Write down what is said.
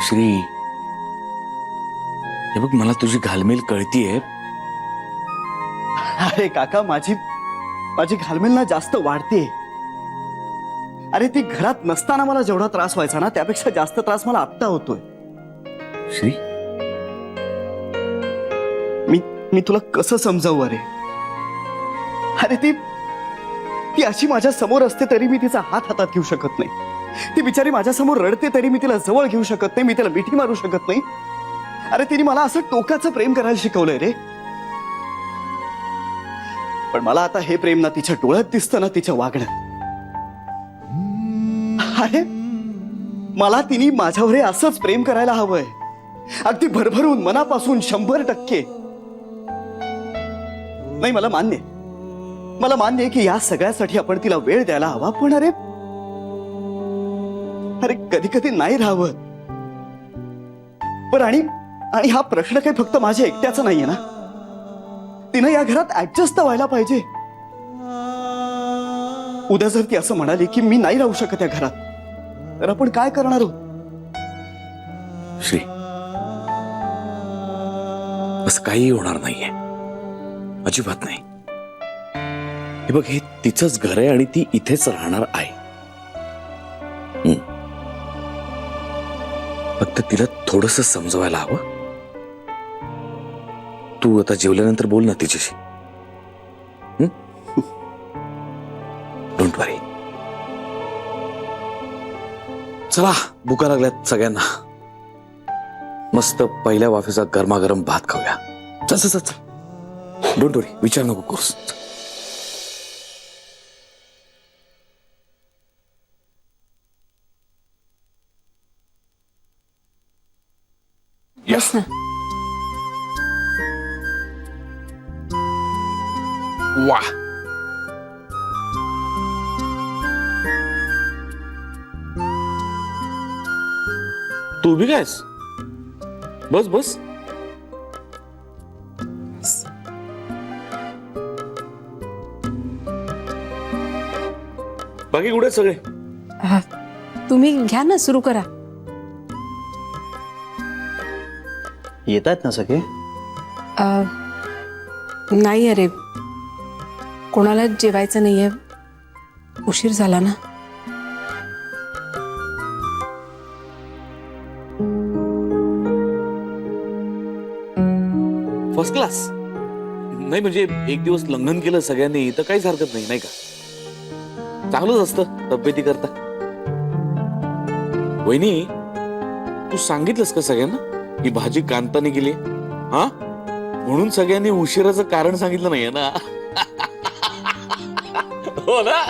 श्री, हे बघ मला तुझी घालमेल कळतीये. अरे काका, माझी घालमेल ना जास्त वाढते. अरे ती घरात नसताना मला जेवढा त्रास व्हायचा ना, त्यापेक्षा जास्त त्रास मला आत्ता होतोय. श्री, मी तुला कसं समजावू? अरे ती अशी माझ्या समोर असते तरी मी तिचा हात हातात घेऊ शकत नाही. ती बिचारी माझ्या समोर रडते तरी मी तिला जवळ घेऊ शकत नाही, मी तिला मिठी मारू शकत नाही. अरे तिने मला असं टोकाचं प्रेम करायला शिकवलंय रे. पण मला आता हे प्रेम ना तिच्या डोळ्यात दिसतं ना तिच्या वागण्यात. अरे मला तिने माझ्यावर असंच प्रेम करायला हवंय, अगदी भरभरून मनापासून 100%. नाही, मला मान्य आहे की या सगळ्यासाठी आपण तिला वेळ द्यायला हवा. पण अरे कधी कधी नाही राहावं. पण आणि हा प्रश्न काही फक्त माझ्या एकट्याचा नाहीये ना. तिनं या घरात ऍडजस्ट व्हायला पाहिजे. उद्या जर ती असं म्हणाली की मी नाही राहू शकत या घरात, तर आपण काय करणार आहोत? श्री, असं काही होणार नाहीये, अजिबात नाही. हे बघ, हे तिचंच घर आहे आणि ती इथेच राहणार आहे. फक्त तिला थोडंसं समजवायला हवं. तू आता जेवल्यानंतर बोल ना तिच्याशी. डोंट वरी. चला, भुका लागल्यात सगळ्यांना. मस्त पहिल्या वाफेचा गरमागरम भात खाऊया. चल चल चल. डोंट वरी, विचार नको करूस. बस ना. वा, तू उभी कायस? बस बस. बाकी कुठे आहेत सगळे? तुम्ही घ्या ना, सुरू करा. येत आहेत ना सगळे? नाही, अरे कोणाला जेवायचं नाहीये, उशीर झाला ना. First class. नाही म्हणजे एक दिवस लंघन केलं सगळ्यांनी तर काहीच हरकत नाही, नाही का? चांगलंच असतं तब्येती करता. वहिनी, तू सांगितलंस का सगळ्यांना की भाजी कांताने गेली? हा, म्हणून सगळ्यांनी उशिराचं कारण सांगितलं नाहीये ना? हो ना?